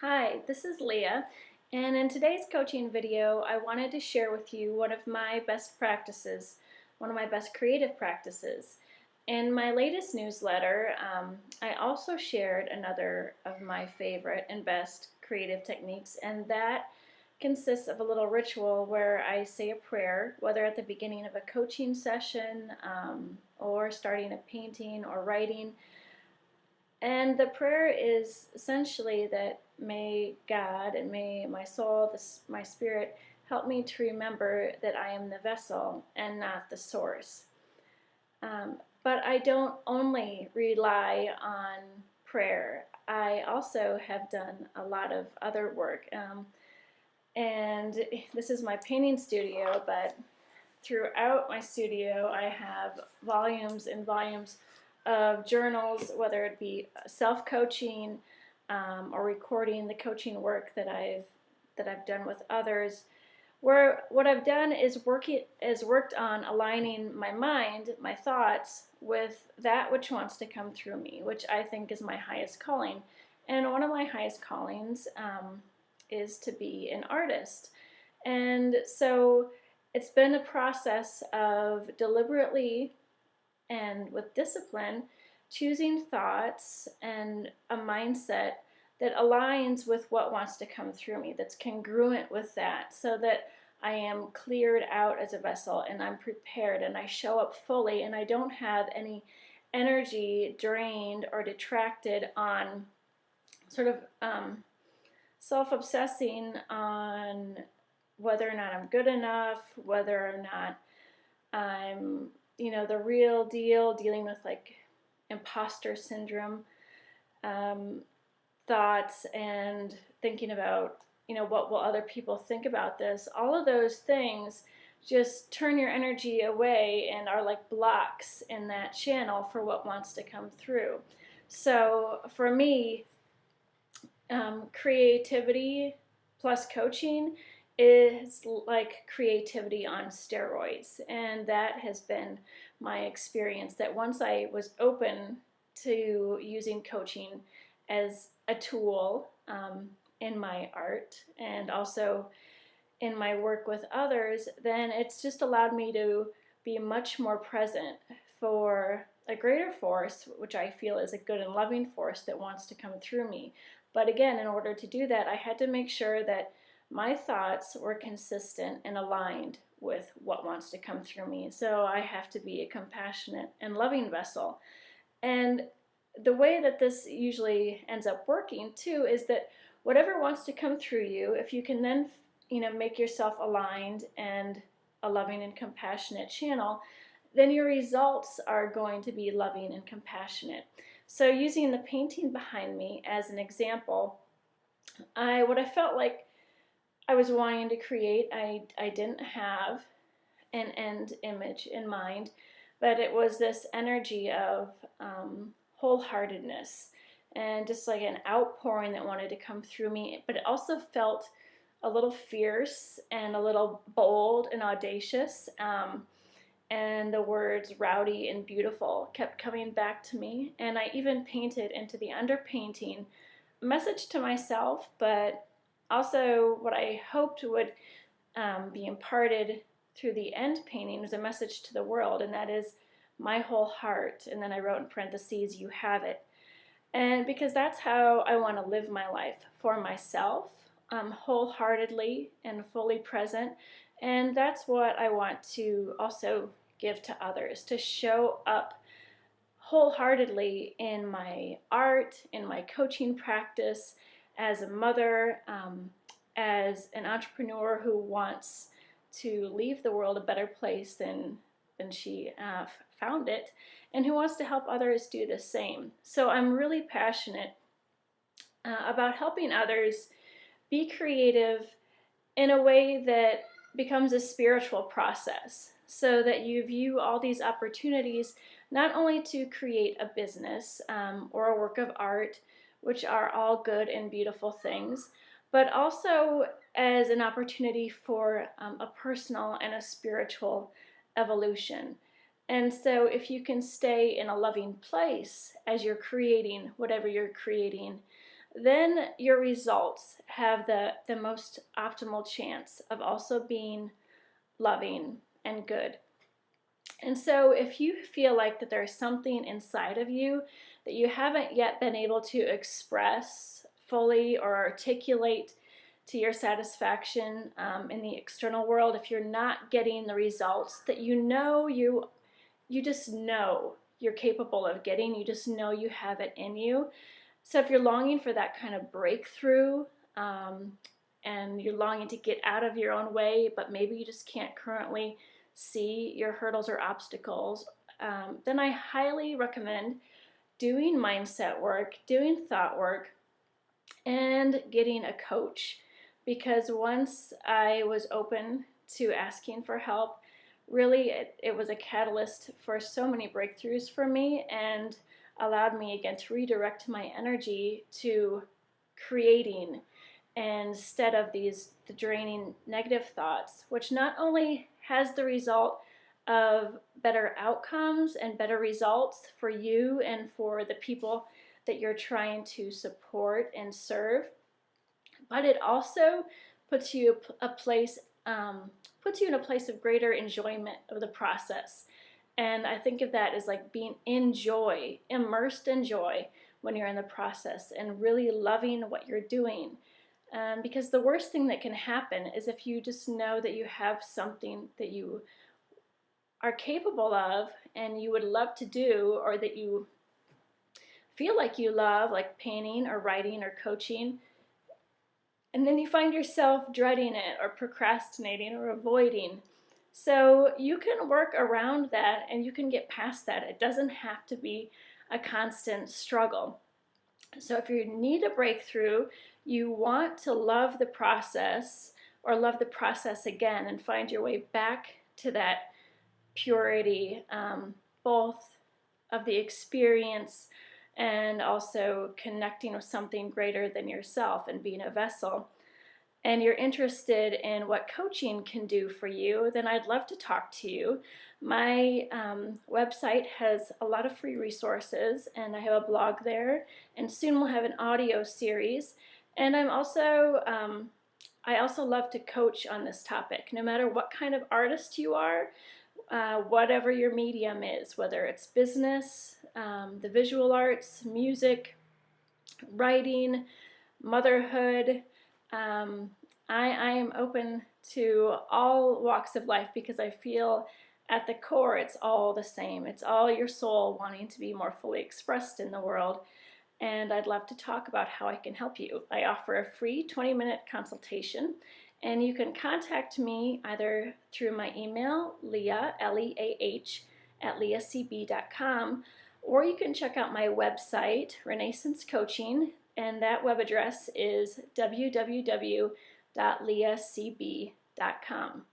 Hi, this is Leah, and in today's coaching video, I wanted to share with you one of my best practices, one of my best creative practices. In my latest newsletter, I also shared another of my favorite and best creative techniques, and that consists of a little ritual where I say a prayer, whether at the beginning of a coaching session or starting a painting or writing. And the prayer is essentially that may God and may my soul, my spirit, help me to remember that I am the vessel and not the source. But I don't only rely on prayer. I also have done a lot of other work. And this is my painting studio, but throughout my studio I have volumes and volumes of journals, whether it be self-coaching or recording the coaching work that I've done with others, where what I've done is worked on aligning my mind, my thoughts, with that which wants to come through me, which I think is my highest calling. And one of my highest callings is to be an artist. And so it's been a process of deliberately and with discipline choosing thoughts and a mindset that aligns with what wants to come through me, that's congruent with that, so that I am cleared out as a vessel and I'm prepared and I show up fully and I don't have any energy drained or detracted on sort of self-obsessing on whether or not I'm good enough, whether or not I'm, the real deal, dealing with like imposter syndrome thoughts and thinking about, what will other people think about this? All of those things just turn your energy away and are like blocks in that channel for what wants to come through. So for me, creativity plus coaching is like creativity on steroids, and that has been my experience, that once I was open to using coaching as a tool in my art and also in my work with others, then it's just allowed me to be much more present for a greater force, which I feel is a good and loving force that wants to come through me. But again, in order to do that, I had to make sure that my thoughts were consistent and aligned with what wants to come through me. So I have to be a compassionate and loving vessel. And the way that this usually ends up working too is that whatever wants to come through you, if you can then make yourself aligned and a loving and compassionate channel, then your results are going to be loving and compassionate. So using the painting behind me as an example, what I felt like I was wanting to create, I didn't have an end image in mind, but it was this energy of wholeheartedness and just like an outpouring that wanted to come through me, but it also felt a little fierce and a little bold and audacious. And the words rowdy and beautiful kept coming back to me. And I even painted into the underpainting a message to myself, but also what I hoped would be imparted through the end painting was a message to the world, and that is my whole heart. And then I wrote in parentheses, you have it. And because that's how I want to live my life, for myself, wholeheartedly and fully present. And that's what I want to also give to others, to show up wholeheartedly in my art, in my coaching practice, as a mother, as an entrepreneur who wants to leave the world a better place than she found it, and who wants to help others do the same. So I'm really passionate about helping others be creative in a way that becomes a spiritual process, so that you view all these opportunities not only to create a business or a work of art, which are all good and beautiful things, but also as an opportunity for a personal and a spiritual evolution. And so if you can stay in a loving place as you're creating whatever you're creating, then your results have the most optimal chance of also being loving and good. And so if you feel like that there's something inside of you that you haven't yet been able to express fully or articulate to your satisfaction in the external world, if you're not getting the results that you just know you're capable of getting, you just know you have it in you. So if you're longing for that kind of breakthrough, and you're longing to get out of your own way, but maybe you just can't currently see your hurdles or obstacles, then I highly recommend doing mindset work, doing thought work, and getting a coach. Because once I was open to asking for help, really it was a catalyst for so many breakthroughs for me, and allowed me again to redirect my energy to creating instead of the draining negative thoughts, which not only has the result of better outcomes and better results for you and for the people that you're trying to support and serve, but it also puts you in a place of greater enjoyment of the process. And I think of that as like being in joy, immersed in joy when you're in the process and really loving what you're doing. Because the worst thing that can happen is if you just know that you have something that you are capable of and you would love to do, or that you feel like you love, like painting or writing or coaching, and then you find yourself dreading it or procrastinating or avoiding. So you can work around that and you can get past that. It doesn't have to be a constant struggle. So if you need a breakthrough, you want to love the process, or love the process again and find your way back to that purity, both of the experience and also connecting with something greater than yourself and being a vessel, and you're interested in what coaching can do for you, then I'd love to talk to you. My website has a lot of free resources, and I have a blog there, and soon we'll have an audio series. And I also love to coach on this topic, no matter what kind of artist you are, whatever your medium is, whether it's business, the visual arts, music, writing, motherhood. I am open to all walks of life, because I feel at the core it's all the same. It's all your soul wanting to be more fully expressed in the world. And I'd love to talk about how I can help you. I offer a free 20-minute consultation, and you can contact me either through my email, Leah, L-E-A-H, at leahcb.com, or you can check out my website, Renaissance Coaching, and that web address is www.leahcb.com.